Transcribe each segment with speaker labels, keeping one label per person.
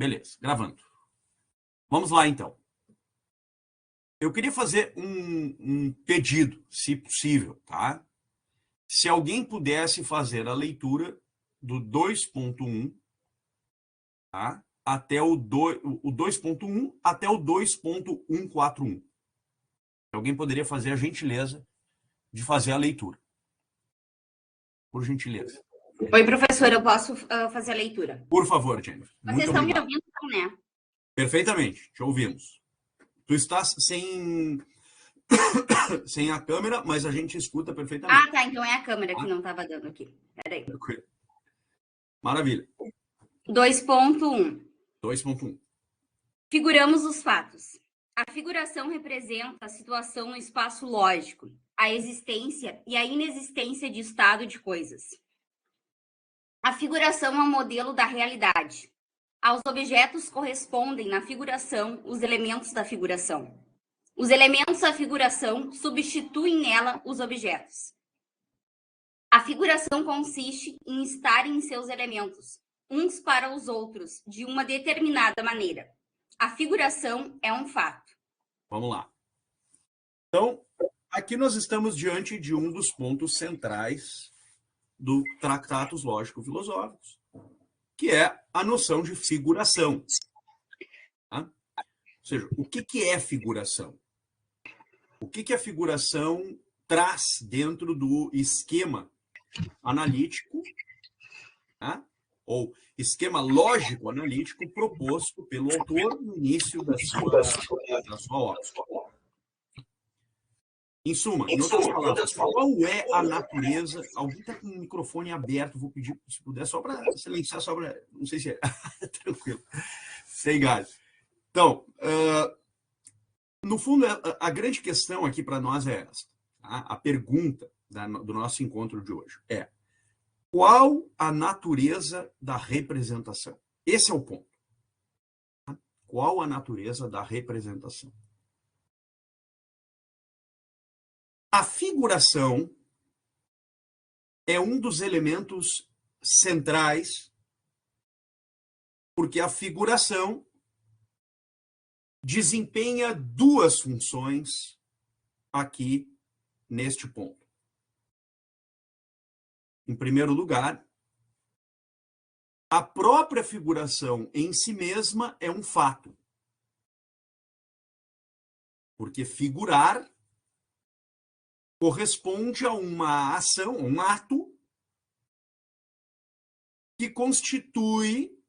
Speaker 1: Beleza, gravando. Vamos lá, então. Eu queria fazer um pedido, se possível, tá? Se alguém pudesse fazer a leitura do 2.1, tá? Até o 2.1 até o 2.141. Alguém poderia fazer a gentileza de fazer a leitura. Por gentileza.
Speaker 2: Oi, professor, eu posso fazer a leitura?
Speaker 1: Por favor, Jennifer.
Speaker 2: Vocês estão me ouvindo, né?
Speaker 1: Perfeitamente, te ouvimos. Tu estás sem a câmera, mas a gente escuta perfeitamente.
Speaker 2: Ah, tá, então é a câmera que não estava dando aqui. Peraí.
Speaker 1: Maravilha.
Speaker 2: 2.1.
Speaker 1: 2.1.
Speaker 2: Figuramos os fatos. A figuração representa a situação no espaço lógico, a existência e a inexistência de estado de coisas. A figuração é um modelo da realidade. Aos objetos correspondem na figuração os elementos da figuração. Os elementos da figuração substituem nela os objetos. A figuração consiste em estar em seus elementos, uns para os outros, de uma determinada maneira. A figuração é um fato.
Speaker 1: Vamos lá. Então, aqui nós estamos diante de um dos pontos centrais do Tratados Lógico-Filosóficos, que é a noção de figuração. Tá? Ou seja, o que é figuração? O que a figuração traz dentro do esquema analítico, tá? Ou esquema lógico-analítico proposto pelo autor no início da sua obra. Em suma, em outras palavras, qual é a natureza? Alguém está com o microfone aberto, vou pedir, se puder, só para silenciar, só para. Não sei se é. Tranquilo. Sem galho. Então, no fundo, a grande questão aqui para nós é essa. Tá? A pergunta do nosso encontro de hoje é: qual a natureza da representação? Esse é o ponto. Tá? Qual a natureza da representação? A figuração é um dos elementos centrais, porque a figuração desempenha duas funções aqui neste ponto. Em primeiro lugar, a própria figuração em si mesma é um fato. Porque figurar corresponde a uma ação, um ato, que constitui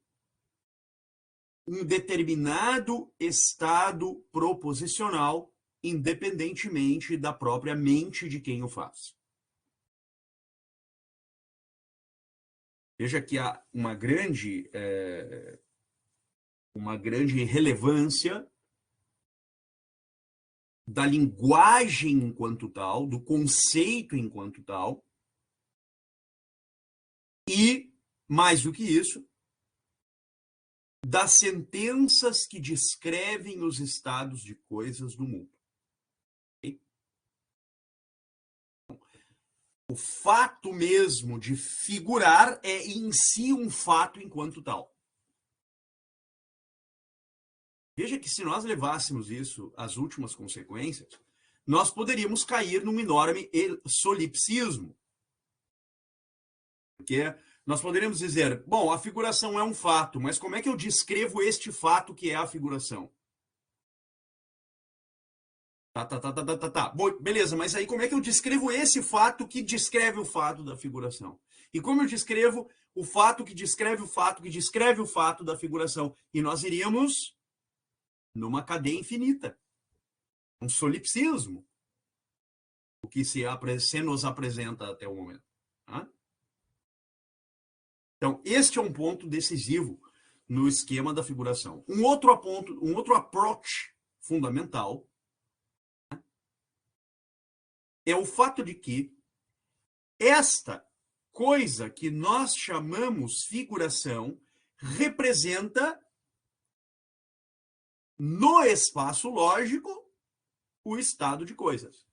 Speaker 1: um determinado estado proposicional, independentemente da própria mente de quem o faz. Veja que há uma grande relevância da linguagem enquanto tal, do conceito enquanto tal, e, mais do que isso, das sentenças que descrevem os estados de coisas do mundo. Okay? O fato mesmo de figurar é em si um fato enquanto tal. Veja que se nós levássemos isso às últimas consequências, nós poderíamos cair num enorme solipsismo. Porque nós poderíamos dizer, bom, a figuração é um fato, mas como é que eu descrevo este fato que é a figuração? Tá. Bom, beleza, mas aí como é que eu descrevo esse fato que descreve o fato da figuração? E como eu descrevo o fato que descreve o fato que descreve o fato da figuração? E nós iríamos numa cadeia infinita. Um solipsismo. O que se nos apresenta até o momento. Tá? Então, este é um ponto decisivo no esquema da figuração. Um outro approach fundamental é o fato de que esta coisa que nós chamamos figuração representa no espaço lógico o estado de coisas.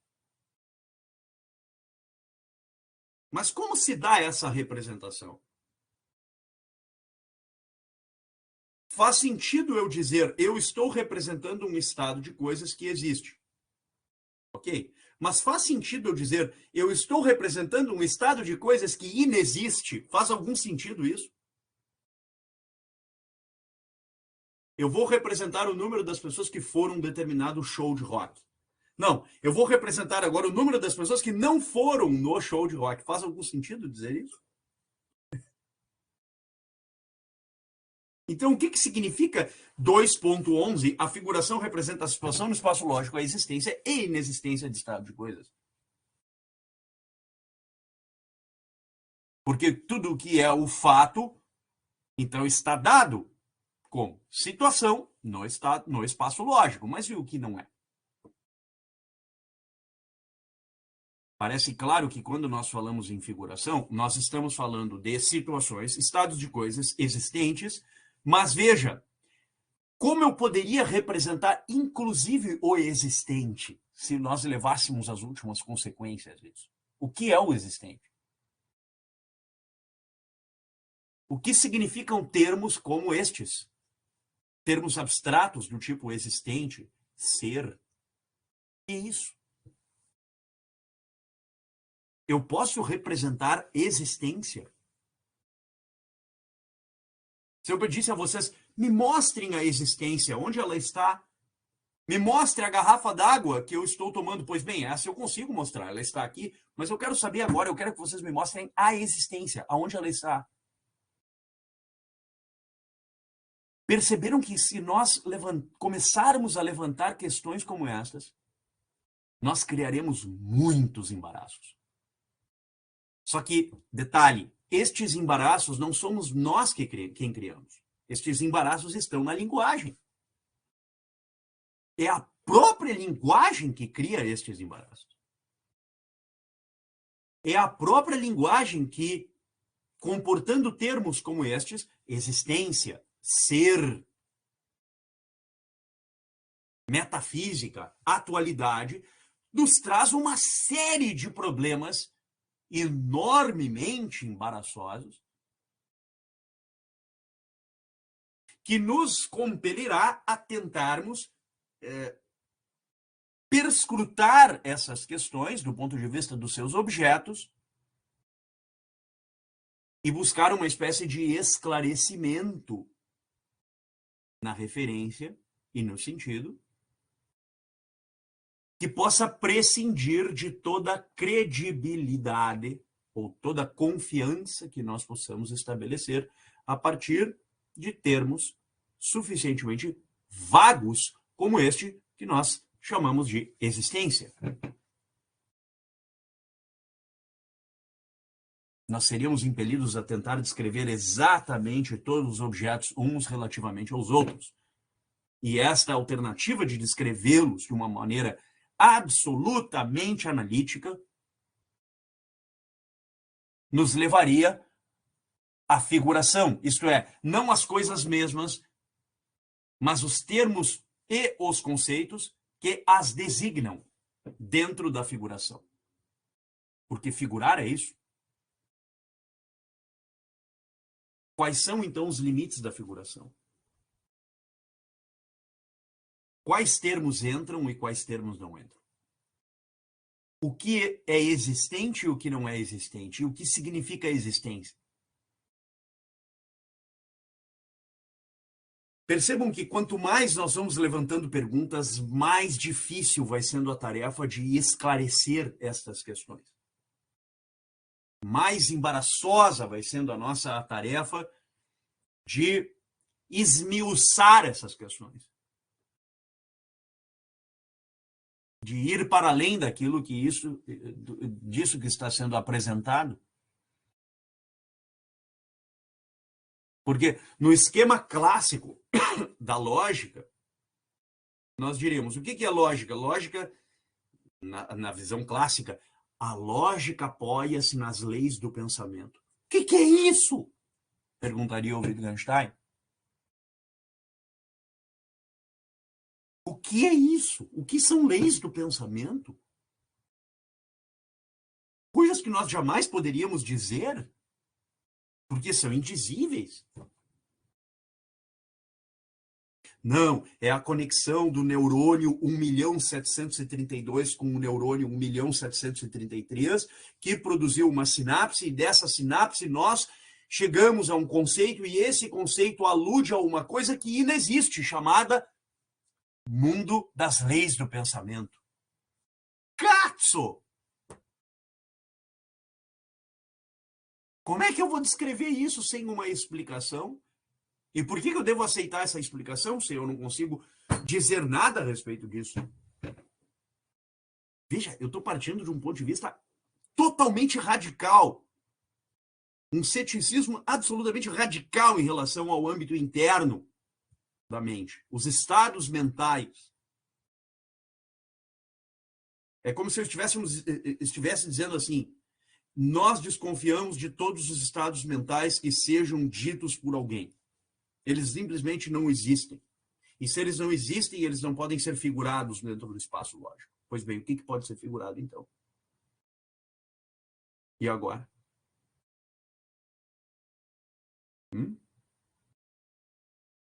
Speaker 1: Mas como se dá essa representação? Faz sentido eu dizer, eu estou representando um estado de coisas que existe. Ok? Mas faz sentido eu dizer, eu estou representando um estado de coisas que inexiste? Faz algum sentido isso? Eu vou representar o número das pessoas que foram um determinado show de rock. Não, eu vou representar agora o número das pessoas que não foram no show de rock. Faz algum sentido dizer isso? Então, o que significa 2.11? A figuração representa a situação no espaço lógico, a existência e inexistência de estado de coisas. Porque tudo o que é o fato, então está dado como situação no espaço lógico. Mas e o que não é? Parece claro que quando nós falamos em figuração, nós estamos falando de situações, estados de coisas existentes, mas veja, como eu poderia representar inclusive o existente se nós levássemos as últimas consequências disso? O que é o existente? O que significam termos como estes? Termos abstratos do tipo existente, ser. Que é isso? Eu posso representar existência? Se eu pedisse a vocês, me mostrem a existência, onde ela está? Me mostre a garrafa d'água que eu estou tomando. Pois bem, essa eu consigo mostrar, ela está aqui, mas eu quero saber agora, eu quero que vocês me mostrem a existência, aonde ela está. Perceberam que se nós começarmos a levantar questões como estas, nós criaremos muitos embaraços. Só que, detalhe, estes embaraços não somos nós quem criamos. Estes embaraços estão na linguagem. É a própria linguagem que cria estes embaraços. É a própria linguagem que, comportando termos como estes, existência, ser, metafísica, atualidade, nos traz uma série de problemas enormemente embaraçosos que nos compelirá a tentarmos perscrutar essas questões do ponto de vista dos seus objetos e buscar uma espécie de esclarecimento na referência e no sentido que possa prescindir de toda credibilidade ou toda confiança que nós possamos estabelecer a partir de termos suficientemente vagos como este que nós chamamos de existência. Nós seríamos impelidos a tentar descrever exatamente todos os objetos uns relativamente aos outros. E esta alternativa de descrevê-los de uma maneira absolutamente analítica nos levaria à figuração, isto é, não as coisas mesmas, mas os termos e os conceitos que as designam dentro da figuração. Porque figurar é isso. Quais são, então, os limites da figuração? Quais termos entram e quais termos não entram? O que é existente e o que não é existente? E o que significa existência? Percebam que quanto mais nós vamos levantando perguntas, mais difícil vai sendo a tarefa de esclarecer estas questões. Mais embaraçosa vai sendo a nossa tarefa de esmiuçar essas questões. De ir para além daquilo disso que está sendo apresentado. Porque no esquema clássico da lógica, nós diríamos, o que é lógica? Lógica, na visão clássica, a lógica apoia-se nas leis do pensamento. O que é isso? Perguntaria o Wittgenstein. O que é isso? O que são leis do pensamento? Coisas que nós jamais poderíamos dizer, porque são indizíveis. Não, é a conexão do neurônio 1.732.000 com o neurônio 1.733.000 que produziu uma sinapse, e dessa sinapse nós chegamos a um conceito, e esse conceito alude a uma coisa que inexiste, chamada mundo das leis do pensamento. Cazzo! Como é que eu vou descrever isso sem uma explicação? E por que eu devo aceitar essa explicação se eu não consigo dizer nada a respeito disso? Veja, eu estou partindo de um ponto de vista totalmente radical. Um ceticismo absolutamente radical em relação ao âmbito interno da mente. Os estados mentais. É como se eu estivesse dizendo assim: nós desconfiamos de todos os estados mentais que sejam ditos por alguém. Eles simplesmente não existem. E se eles não existem, eles não podem ser figurados dentro do espaço lógico. Pois bem, o que pode ser figurado, então? E agora?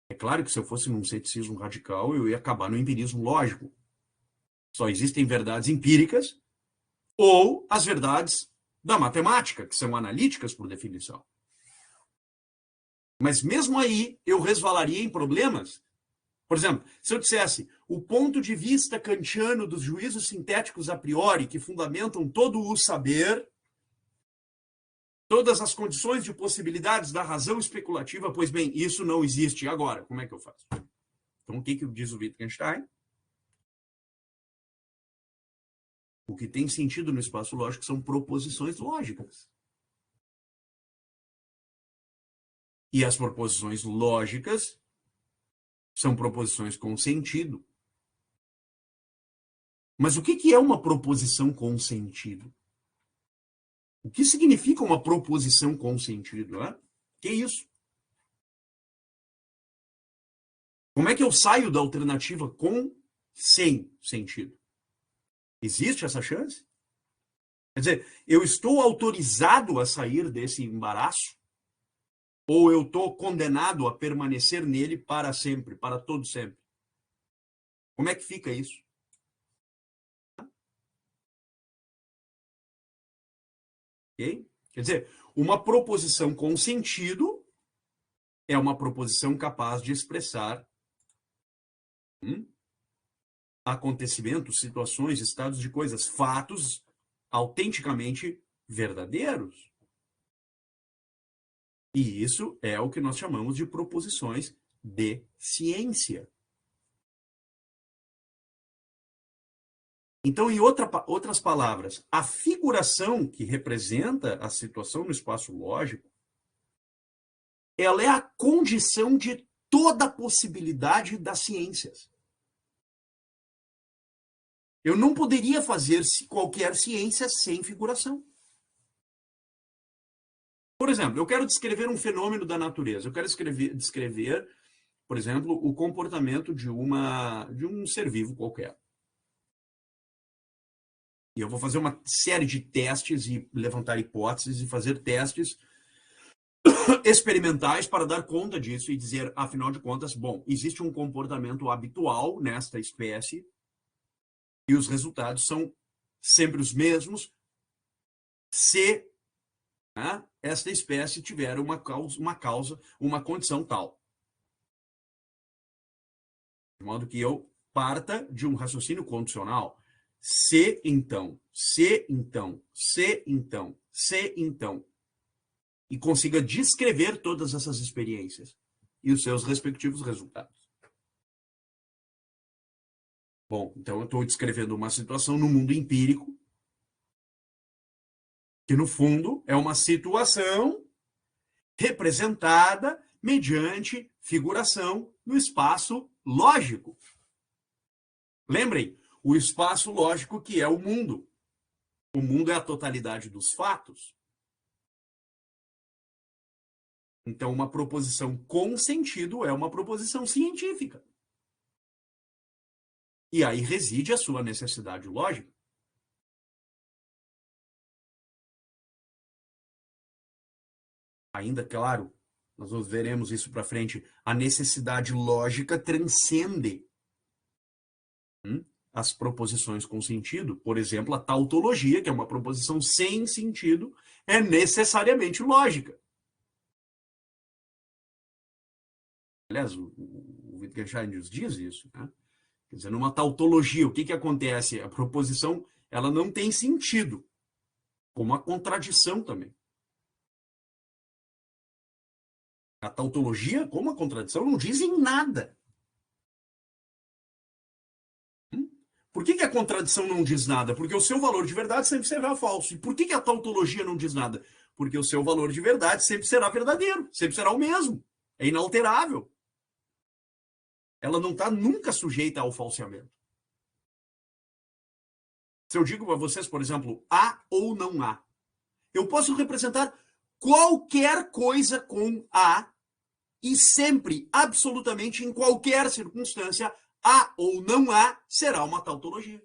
Speaker 1: É claro que se eu fosse num ceticismo radical, eu ia acabar no empirismo lógico. Só existem verdades empíricas ou as verdades da matemática, que são analíticas por definição. Mas mesmo aí, eu resvalaria em problemas. Por exemplo, se eu dissesse o ponto de vista kantiano dos juízos sintéticos a priori, que fundamentam todo o saber, todas as condições de possibilidades da razão especulativa, pois bem, isso não existe. Agora, como é que eu faço? Então, o que diz o Wittgenstein? O que tem sentido no espaço lógico são proposições lógicas. E as proposições lógicas são proposições com sentido. Mas o que é uma proposição com sentido? O que significa uma proposição com sentido? Né? Que é isso? Como é que eu saio da alternativa com sem sentido? Existe essa chance? Quer dizer, eu estou autorizado a sair desse embaraço? Ou eu estou condenado a permanecer nele para sempre, para todo sempre? Como é que fica isso? Okay? Quer dizer, uma proposição com sentido é uma proposição capaz de expressar acontecimentos, situações, estados de coisas, fatos autenticamente verdadeiros. E isso é o que nós chamamos de proposições de ciência. Então, em outras palavras, a figuração que representa a situação no espaço lógico, ela é a condição de toda a possibilidade das ciências. Eu não poderia fazer qualquer ciência sem figuração. Por exemplo, eu quero descrever um fenômeno da natureza. Eu quero descrever, por exemplo, o comportamento de um ser vivo qualquer. E eu vou fazer uma série de testes e levantar hipóteses e fazer testes experimentais para dar conta disso e dizer, afinal de contas, bom, existe um comportamento habitual nesta espécie e os resultados são sempre os mesmos se esta espécie tiver uma condição tal. De modo que eu parta de um raciocínio condicional. Se então, se então, se então, se então. E consiga descrever todas essas experiências e os seus respectivos resultados. Bom, então eu estou descrevendo uma situação no mundo empírico, que no fundo é uma situação representada mediante figuração no espaço lógico. Lembrem, o espaço lógico que é o mundo. O mundo é a totalidade dos fatos. Então, uma proposição com sentido é uma proposição científica. E aí reside a sua necessidade lógica. Ainda, claro, nós veremos isso para frente, a necessidade lógica transcende as proposições com sentido. Por exemplo, a tautologia, que é uma proposição sem sentido, é necessariamente lógica. Aliás, o Wittgenstein nos diz isso, né? Quer dizer, numa tautologia, o que acontece? A proposição ela não tem sentido, como a contradição também. A tautologia, como a contradição, não dizem nada. Por que a contradição não diz nada? Porque o seu valor de verdade sempre será falso. E por que a tautologia não diz nada? Porque o seu valor de verdade sempre será verdadeiro, sempre será o mesmo. É inalterável. Ela não está nunca sujeita ao falseamento. Se eu digo para vocês, por exemplo, há ou não há, eu posso representar qualquer coisa com há e sempre, absolutamente, em qualquer circunstância, há ou não há, será uma tautologia.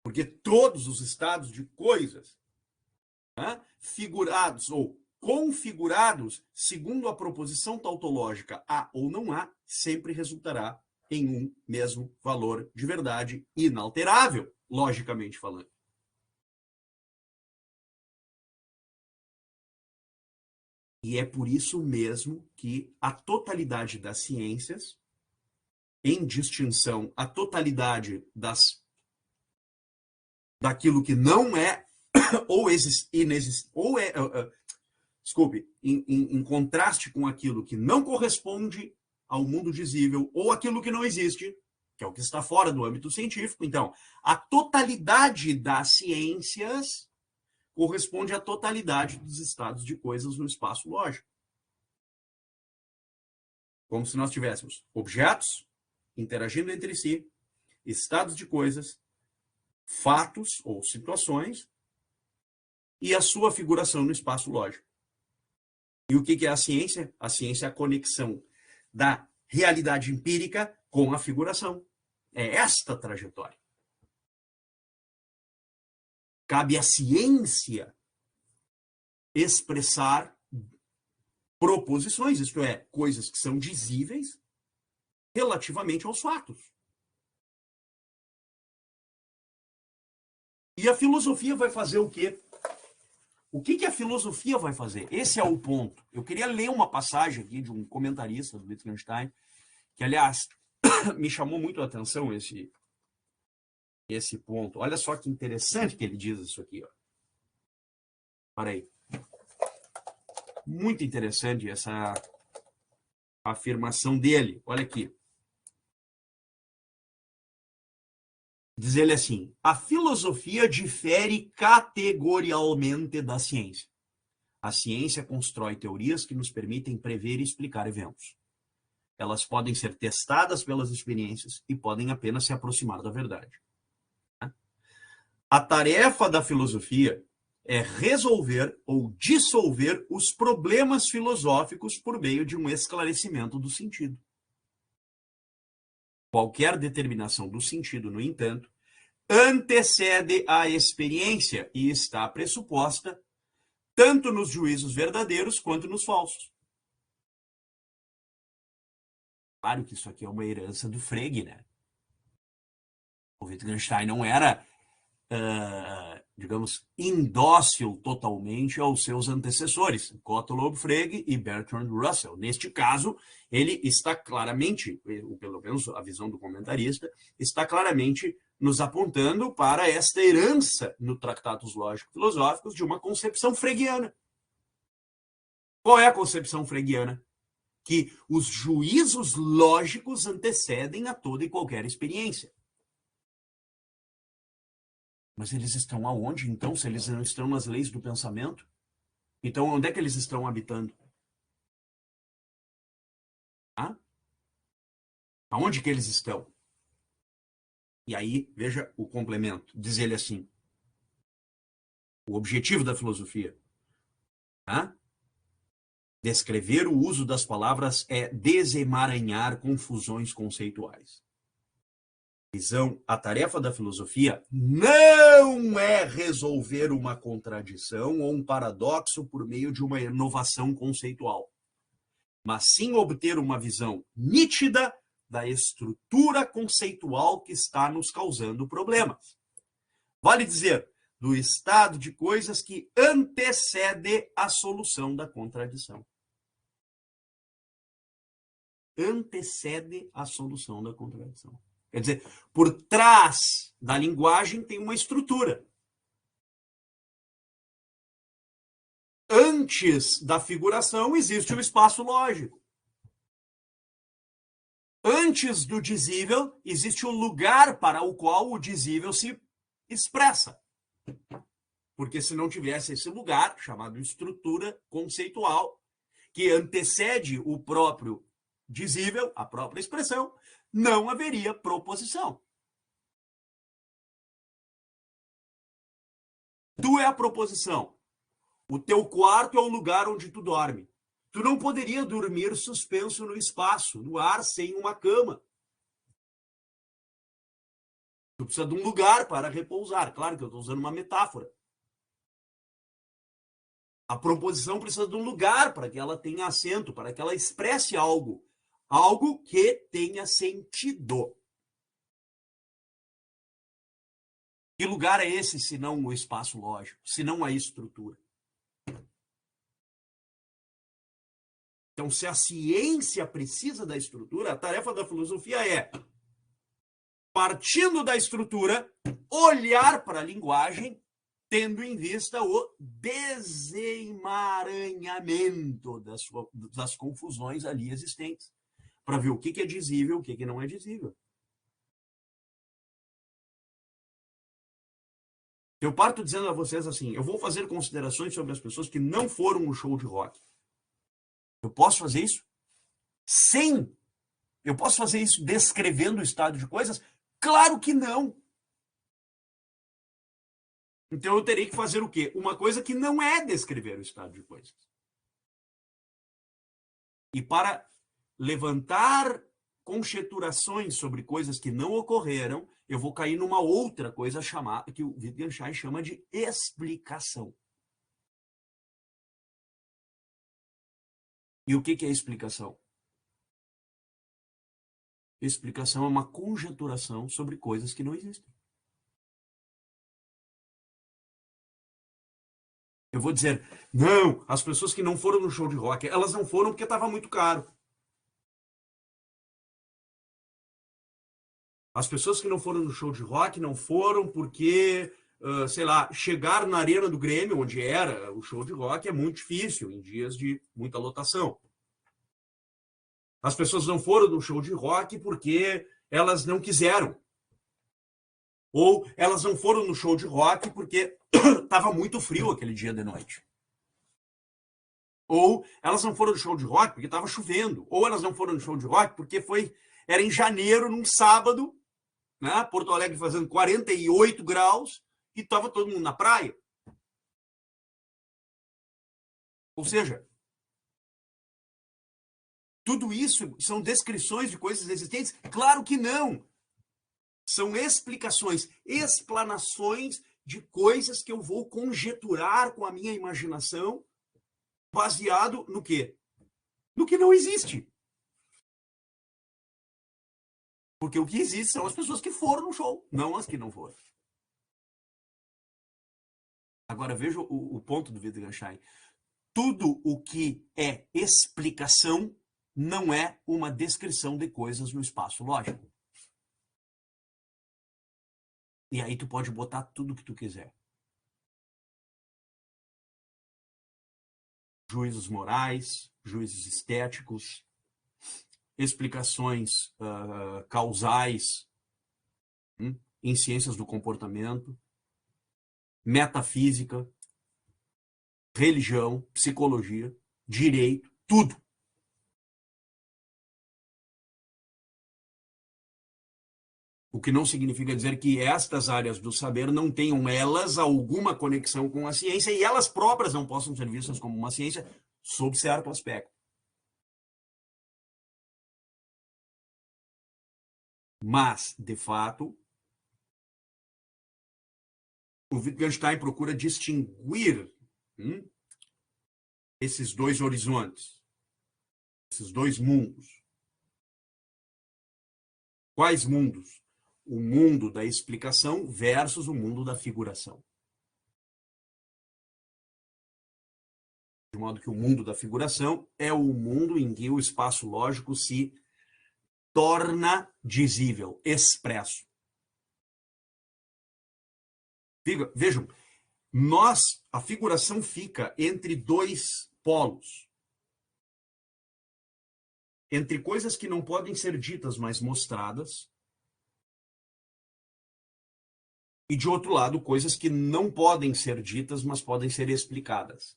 Speaker 1: Porque todos os estados de coisas, né, figurados ou configurados segundo a proposição tautológica há ou não há, sempre resultará em um mesmo valor de verdade inalterável, logicamente falando. E é por isso mesmo que a totalidade das ciências, em distinção à totalidade daquilo que não é ou desculpe, em contraste com aquilo que não corresponde ao mundo visível ou aquilo que não existe, que é o que está fora do âmbito científico. Então, a totalidade das ciências corresponde à totalidade dos estados de coisas no espaço lógico. Como se nós tivéssemos objetos interagindo entre si, estados de coisas, fatos ou situações e a sua figuração no espaço lógico. E o que é a ciência? A ciência é a conexão da realidade empírica com a figuração. É esta trajetória. Cabe à ciência expressar proposições, isto é, coisas que são dizíveis relativamente aos fatos. E a filosofia vai fazer o quê? O que a filosofia vai fazer? Esse é o ponto. Eu queria ler uma passagem aqui de um comentarista do Wittgenstein, que, aliás, me chamou muito a atenção esse ponto. Olha só que interessante que ele diz isso aqui. Ó. Para aí. Muito interessante essa afirmação dele. Olha aqui. Diz ele assim: a filosofia difere categorialmente da ciência. A ciência constrói teorias que nos permitem prever e explicar eventos. Elas podem ser testadas pelas experiências e podem apenas se aproximar da verdade. A tarefa da filosofia é resolver ou dissolver os problemas filosóficos por meio de um esclarecimento do sentido. Qualquer determinação do sentido, no entanto, antecede a experiência e está pressuposta tanto nos juízos verdadeiros quanto nos falsos. Claro que isso aqui é uma herança do Frege, né? O Wittgenstein não era, digamos, indócil totalmente aos seus antecessores, Gottlob Frege e Bertrand Russell. Neste caso, ele está claramente, pelo menos a visão do comentarista, está claramente nos apontando para esta herança no Tratados Lógico-Filosóficos de uma concepção fregiana. Qual é a concepção fregiana? Que os juízos lógicos antecedem a toda e qualquer experiência. Mas eles estão aonde, então, se eles não estão nas leis do pensamento? Então, onde é que eles estão habitando? Aonde que eles estão? E aí, veja o complemento. Diz ele assim, o objetivo da filosofia, descrever o uso das palavras é desemaranhar confusões conceituais. visão, a tarefa da filosofia não é resolver uma contradição ou um paradoxo por meio de uma inovação conceitual, mas sim obter uma visão nítida da estrutura conceitual que está nos causando problemas. Vale dizer, do estado de coisas que antecede a solução da contradição. Antecede a solução da contradição. Quer dizer, por trás da linguagem tem uma estrutura. Antes da figuração existe o espaço lógico. Antes do dizível existe o lugar para o qual o dizível se expressa. Porque se não tivesse esse lugar, chamado estrutura conceitual, que antecede o próprio dizível, a própria expressão, não haveria proposição. Tu é a proposição. O teu quarto é o lugar onde tu dorme. Tu não poderia dormir suspenso no espaço, no ar, sem uma cama. Tu precisa de um lugar para repousar. Claro que eu estou usando uma metáfora. A proposição precisa de um lugar para que ela tenha assento, para que ela expresse algo. Algo que tenha sentido. Que lugar é esse, se não o espaço lógico, se não a estrutura? Então, se a ciência precisa da estrutura, a tarefa da filosofia é, partindo da estrutura, olhar para a linguagem, tendo em vista o desemaranhamento das confusões ali existentes, para ver o que é dizível, o que não é dizível. Eu parto dizendo a vocês assim, eu vou fazer considerações sobre as pessoas que não foram no show de rock. Eu posso fazer isso? Sim. Eu posso fazer isso descrevendo o estado de coisas? Claro que não. Então eu terei que fazer o quê? Uma coisa que não é descrever o estado de coisas. E para levantar conjeturações sobre coisas que não ocorreram, eu vou cair numa outra coisa chamada, que o Wittgenstein chama de explicação. E o que é explicação? Explicação é uma conjeturação sobre coisas que não existem. Eu vou dizer, não, as pessoas que não foram no show de rock, elas não foram porque estava muito caro. As pessoas que não foram no show de rock não foram porque, sei lá, chegar na arena do Grêmio, onde era o show de rock, é muito difícil, em dias de muita lotação. As pessoas não foram no show de rock porque elas não quiseram. Ou elas não foram no show de rock porque estava muito frio aquele dia de noite. Ou elas não foram no show de rock porque estava chovendo. Ou elas não foram no show de rock porque era em janeiro, num sábado, né? Porto Alegre fazendo 48 graus e estava todo mundo na praia. Ou seja, tudo isso são descrições de coisas existentes? Claro que não. São explicações, explanações de coisas que eu vou conjeturar com a minha imaginação, baseado no quê? No que não existe. Porque o que existe são as pessoas que foram no show, não as que não foram. Agora, veja o ponto do Wittgenstein. Tudo o que é explicação não é uma descrição de coisas no espaço lógico. E aí tu pode botar tudo que tu quiser. Juízos morais, juízos estéticos, explicações causais em ciências do comportamento, metafísica, religião, psicologia, direito, tudo. O que não significa dizer que estas áreas do saber não tenham elas alguma conexão com a ciência e elas próprias não possam ser vistas como uma ciência sob certo aspecto. Mas, de fato, o Wittgenstein procura distinguir esses dois horizontes, esses dois mundos. Quais mundos? O mundo da explicação versus o mundo da figuração. De modo que o mundo da figuração é o mundo em que o espaço lógico se torna dizível, expresso. Vejam, a figuração fica entre dois polos. Entre coisas que não podem ser ditas, mas mostradas. E, de outro lado, coisas que não podem ser ditas, mas podem ser explicadas.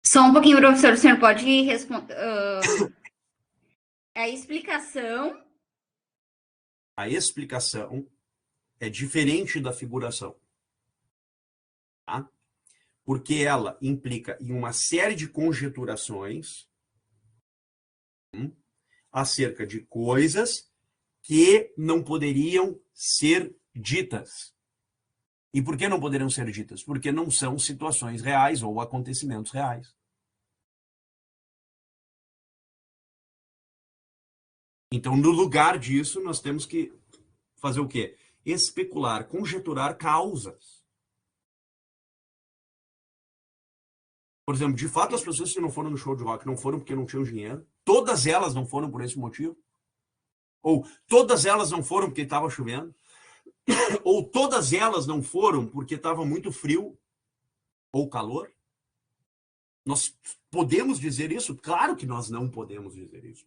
Speaker 2: Só um pouquinho, professor, o senhor pode responder. A explicação.
Speaker 1: A explicação é diferente da figuração. Tá? Porque ela implica em uma série de conjeturações acerca de coisas que não poderiam ser ditas. E por que não poderiam ser ditas? Porque não são situações reais ou acontecimentos reais. Então, no lugar disso, nós temos que fazer o quê? Especular, conjeturar causas. Por exemplo, de fato, as pessoas que não foram no show de rock não foram porque não tinham dinheiro. Todas elas não foram por esse motivo. Ou todas elas não foram porque estava chovendo. Ou todas elas não foram porque estava muito frio ou calor. Nós podemos dizer isso? Claro que nós não podemos dizer isso.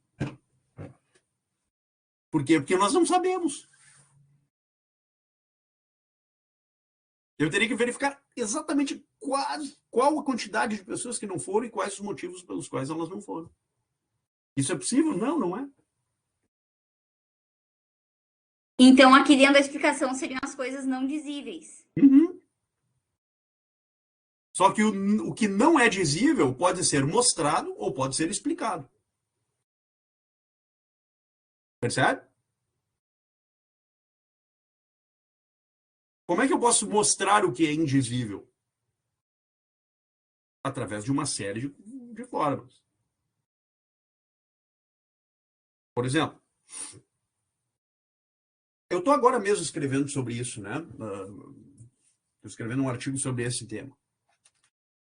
Speaker 1: Por quê? Porque nós não sabemos. Eu teria que verificar exatamente qual a quantidade de pessoas que não foram e quais os motivos pelos quais elas não foram. Isso é possível? Não, não é.
Speaker 2: Então, aqui dentro da explicação seriam as coisas não dizíveis.
Speaker 1: Uhum. Só que o que não é dizível pode ser mostrado ou pode ser explicado. Percebe? Como é que eu posso mostrar o que é indizível? Através de uma série de formas. Por exemplo, eu estou agora mesmo escrevendo sobre isso, né? Estou escrevendo um artigo sobre esse tema.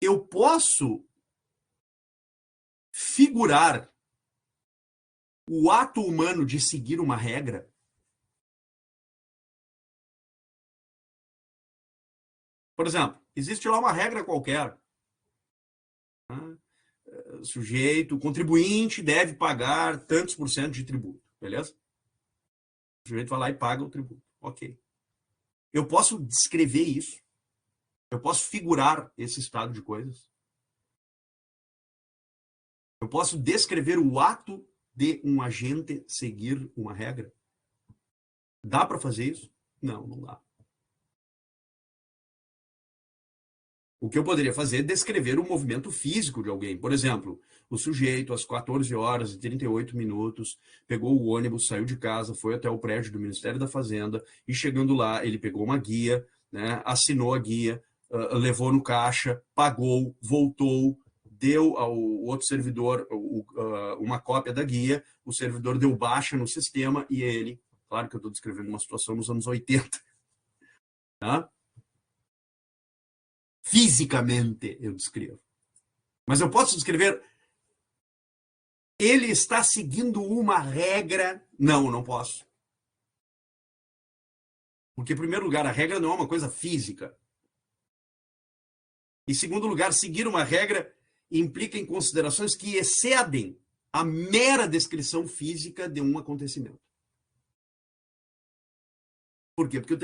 Speaker 1: Eu posso figurar o ato humano de seguir uma regra? Por exemplo, existe lá uma regra qualquer. Sujeito, contribuinte deve pagar tantos por cento de tributo, beleza? O sujeito vai lá e paga o tributo. Ok. Eu posso descrever isso? Eu posso figurar esse estado de coisas? Eu posso descrever o ato de um agente seguir uma regra? Dá para fazer isso? Não, não dá. O que eu poderia fazer é descrever o movimento físico de alguém. Por exemplo, o sujeito, às 14 horas e 38 minutos, pegou o ônibus, saiu de casa, foi até o prédio do Ministério da Fazenda e, chegando lá, ele pegou uma guia, né, assinou a guia, levou no caixa, pagou, voltou, deu ao outro servidor uma cópia da guia, o servidor deu baixa no sistema e ele, claro que eu estou descrevendo uma situação nos anos 80, tá? Fisicamente eu descrevo. Mas eu posso descrever ele está seguindo uma regra? Não, não posso. Porque, em primeiro lugar, a regra não é uma coisa física. Em segundo lugar, seguir uma regra implica em considerações que excedem a mera descrição física de um acontecimento. Por quê? Porque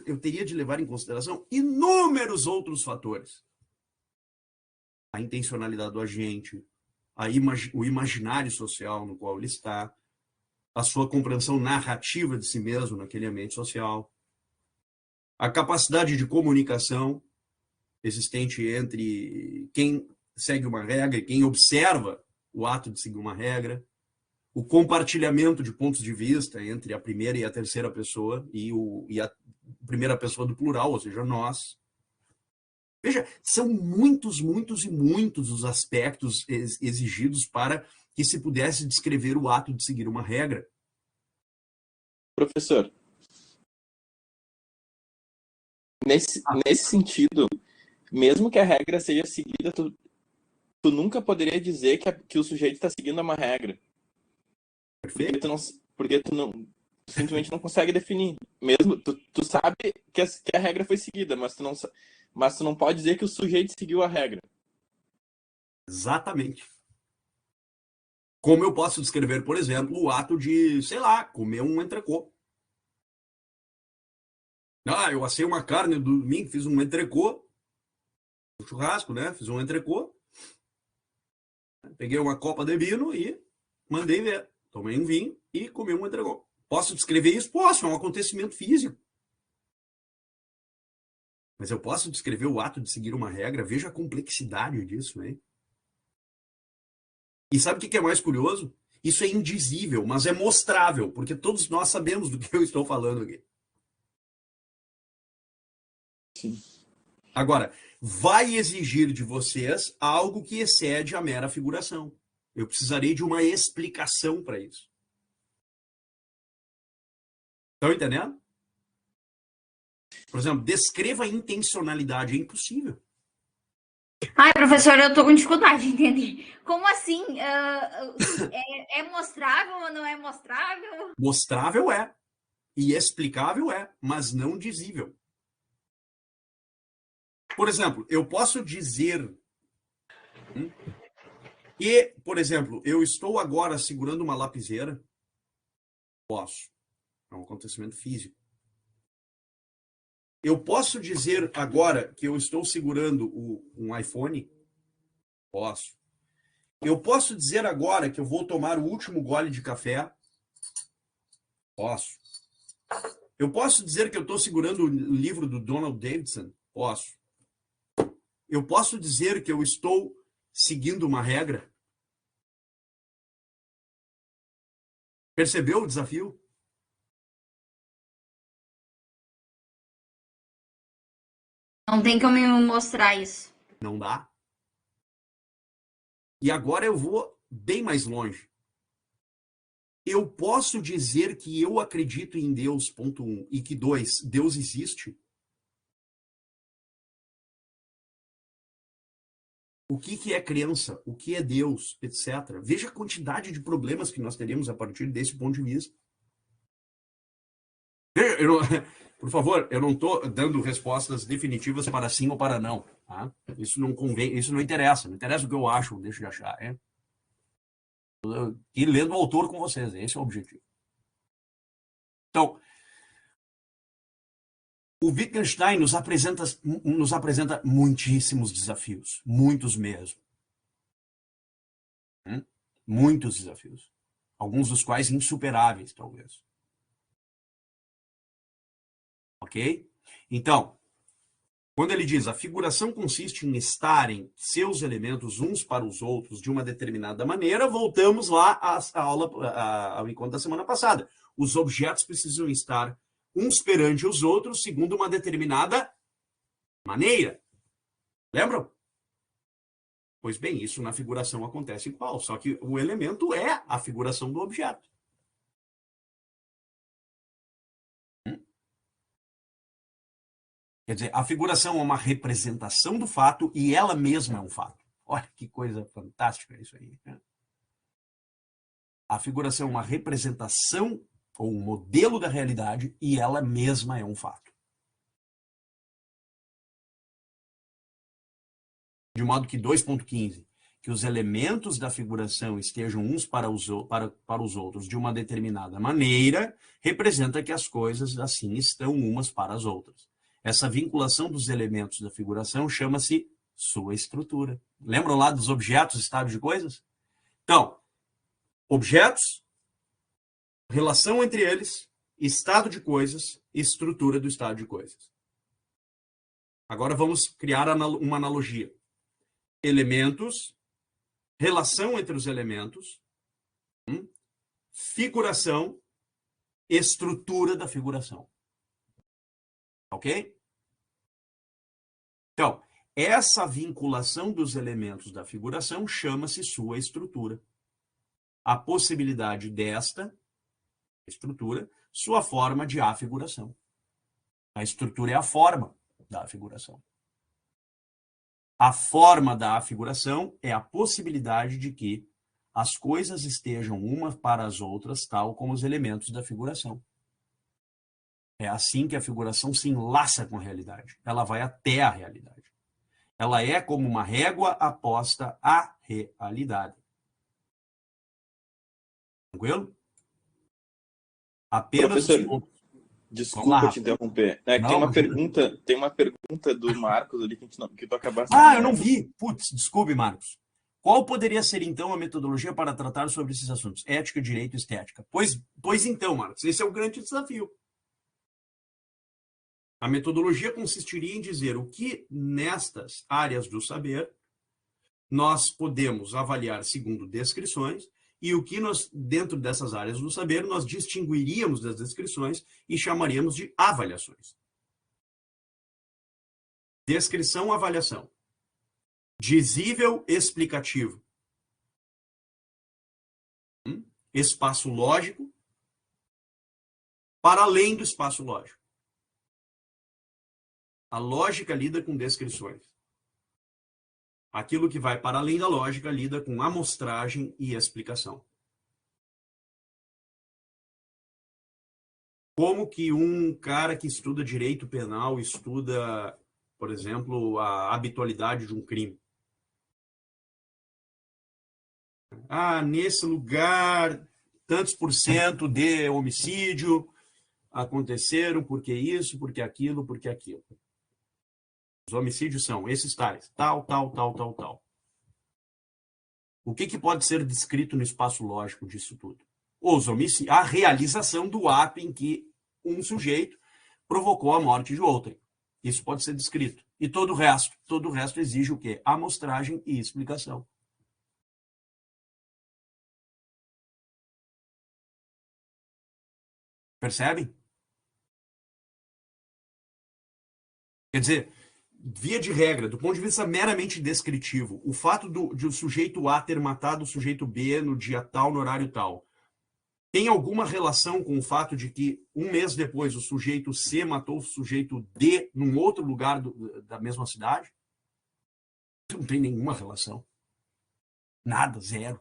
Speaker 1: eu teria de levar em consideração inúmeros outros fatores. A intencionalidade do agente, o imaginário social no qual ele está, a sua compreensão narrativa de si mesmo naquele ambiente social, a capacidade de comunicação existente entre quem segue uma regra e quem observa o ato de seguir uma regra, o compartilhamento de pontos de vista entre a primeira e a terceira pessoa e a primeira pessoa do plural, ou seja, nós. Veja, são muitos, muitos e muitos os aspectos exigidos para que se pudesse descrever o ato de seguir uma regra.
Speaker 3: Professor, nesse sentido, mesmo que a regra seja seguida, tu nunca poderia dizer que o sujeito está seguindo uma regra.
Speaker 1: Perfeito.
Speaker 3: Porque tu simplesmente não consegue definir. Mesmo tu sabe que a regra foi seguida, mas tu não pode dizer que o sujeito seguiu a regra.
Speaker 1: Exatamente. Como eu posso descrever, por exemplo, o ato de, sei lá, comer um entrecô. Eu assei uma carne do domingo, fiz um entrecô, um churrasco, né? Fiz um entrecô. Peguei uma copa de vinho e mandei ver. Tomei um vinho e comi um entrecô. Posso descrever isso? Posso, é um acontecimento físico. Mas eu posso descrever o ato de seguir uma regra? Veja a complexidade disso, hein? E sabe o que é mais curioso? Isso é indizível, mas é mostrável, porque todos nós sabemos do que eu estou falando aqui.
Speaker 3: Sim.
Speaker 1: Agora, vai exigir de vocês algo que excede a mera figuração. Eu precisarei de uma explicação para isso. Estão entendendo? Por exemplo, descreva a intencionalidade. É impossível.
Speaker 2: Ai, professor, eu tô com dificuldade de entender. Como assim? É mostrável ou não é mostrável?
Speaker 1: Mostrável é. E explicável é, mas não dizível. Por exemplo, eu posso dizer que, por exemplo, eu estou agora segurando uma lapiseira. Posso. É um acontecimento físico. Eu posso dizer agora que eu estou segurando um iPhone? Posso. Eu posso dizer agora que eu vou tomar o último gole de café? Posso. Eu posso dizer que eu estou segurando o livro do Donald Davidson? Posso. Eu posso dizer que eu estou seguindo uma regra? Percebeu o desafio?
Speaker 2: Não tem como me mostrar isso.
Speaker 1: Não dá. E agora eu vou bem mais longe. Eu posso dizer que eu acredito em Deus, ponto 1, e que 2, Deus existe? O que é crença? O que é Deus? Etc. Veja a quantidade de problemas que nós teríamos a partir desse ponto de vista. Por favor, eu não estou dando respostas definitivas para sim ou para não. Tá? Isso não convém, isso não interessa. Não interessa o que eu acho ou deixo de achar. E lendo o autor com vocês, esse é o objetivo. Então, o Wittgenstein nos apresenta muitíssimos desafios, muitos mesmo. Muitos desafios. Alguns dos quais insuperáveis, talvez. Ok? Então, quando ele diz a figuração consiste em estarem seus elementos uns para os outros de uma determinada maneira, voltamos lá ao encontro da semana passada. Os objetos precisam estar uns perante os outros segundo uma determinada maneira. Lembram? Pois bem, isso na figuração acontece igual, só que o elemento é a figuração do objeto. Quer dizer, a figuração é uma representação do fato e ela mesma é um fato. Olha que coisa fantástica isso aí. Né? A figuração é uma representação ou um modelo da realidade e ela mesma é um fato. De modo que 2.15, que os elementos da figuração estejam uns para os outros de uma determinada maneira, representa que as coisas assim estão umas para as outras. Essa vinculação dos elementos da figuração chama-se sua estrutura. Lembram lá dos objetos, estado de coisas? Então, objetos, relação entre eles, estado de coisas, estrutura do estado de coisas. Agora vamos criar uma analogia. Elementos, relação entre os elementos, figuração, estrutura da figuração. Ok? Então, essa vinculação dos elementos da figuração chama-se sua estrutura. A possibilidade desta estrutura, sua forma de afiguração. A estrutura é a forma da afiguração. A forma da afiguração é a possibilidade de que as coisas estejam umas para as outras, tal como os elementos da figuração. É assim que a figuração se enlaça com a realidade. Ela vai até a realidade. Ela é como uma régua aposta à realidade. Tranquilo? Apenas
Speaker 3: Professor, desculpa te interromper. É que
Speaker 1: Não,
Speaker 3: tem uma pergunta do Marcos ali que tu acabaste.
Speaker 1: Eu não vi. Putz, desculpe, Marcos. Qual poderia ser, então, a metodologia para tratar sobre esses assuntos? Ética, direito e estética. Pois então, Marcos, esse é o grande desafio. A metodologia consistiria em dizer o que, nestas áreas do saber, nós podemos avaliar segundo descrições e o que nós, dentro dessas áreas do saber, nós distinguiríamos das descrições e chamaríamos de avaliações. Descrição, avaliação. Dizível, explicativo. Espaço lógico, para além do espaço lógico. A lógica lida com descrições. Aquilo que vai para além da lógica lida com amostragem e explicação. Como que um cara que estuda direito penal estuda, por exemplo, a habitualidade de um crime? Nesse lugar, tantos por cento de homicídio aconteceram porque isso, porque aquilo, porque aquilo. Os homicídios são esses tais, tal. O que pode ser descrito no espaço lógico disso tudo? Os homicídios, a realização do ato em que um sujeito provocou a morte de outrem. Isso pode ser descrito. E todo o resto exige o quê? Amostragem e explicação. Percebem? Quer dizer, via de regra, do ponto de vista meramente descritivo, o fato de o sujeito A ter matado o sujeito B no dia tal, no horário tal, tem alguma relação com o fato de que um mês depois o sujeito C matou o sujeito D num outro lugar da mesma cidade? Não tem nenhuma relação. Nada, zero.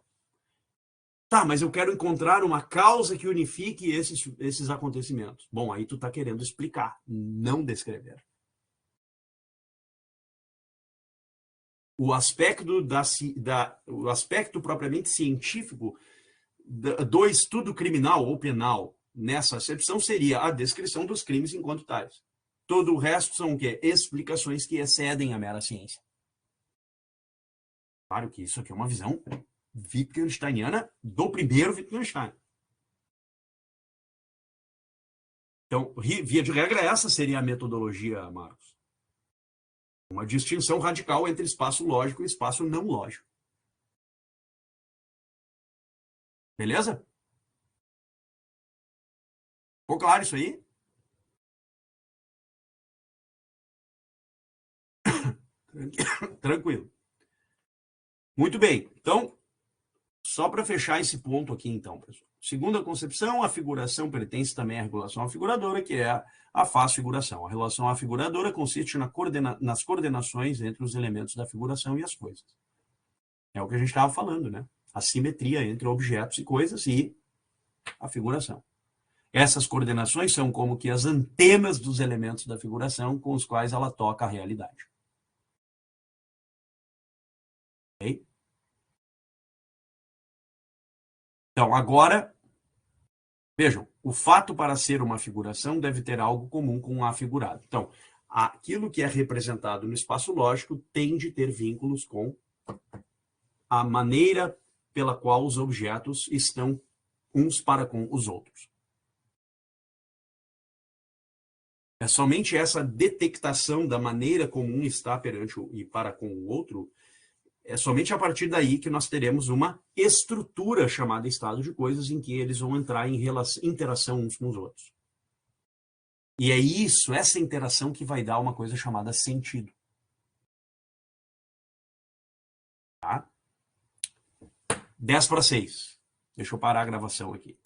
Speaker 1: Tá, mas eu quero encontrar uma causa que unifique esses acontecimentos. Bom, aí tu está querendo explicar, não descrever. O aspecto, o aspecto propriamente científico do estudo criminal ou penal, nessa acepção, seria a descrição dos crimes enquanto tais. Todo o resto são o quê? Explicações que excedem a mera ciência. Claro que isso aqui é uma visão Wittgensteiniana do primeiro Wittgenstein. Então, via de regra, essa seria a metodologia, Marcos. Uma distinção radical entre espaço lógico e espaço não lógico. Beleza? Ficou claro isso aí? Tranquilo. Muito bem. Então, só para fechar esse ponto aqui, então, pessoal. Segundo a concepção, a figuração pertence também à regulação afiguradora, que é a faz-figuração. A relação afiguradora consiste nas coordenações entre os elementos da figuração e as coisas. É o que a gente estava falando, né? A simetria entre objetos e coisas e a figuração. Essas coordenações são como que as antenas dos elementos da figuração com os quais ela toca a realidade. Ok? Então, agora, vejam, o fato para ser uma figuração deve ter algo comum com o afigurado. Então, aquilo que é representado no espaço lógico tem de ter vínculos com a maneira pela qual os objetos estão uns para com os outros. É somente essa detectação da maneira como um está perante e para com o outro É somente a partir daí que nós teremos uma estrutura chamada estado de coisas em que eles vão entrar em interação uns com os outros. E é isso, essa interação que vai dar uma coisa chamada sentido. Tá? 10 para 6. Deixa eu parar a gravação aqui.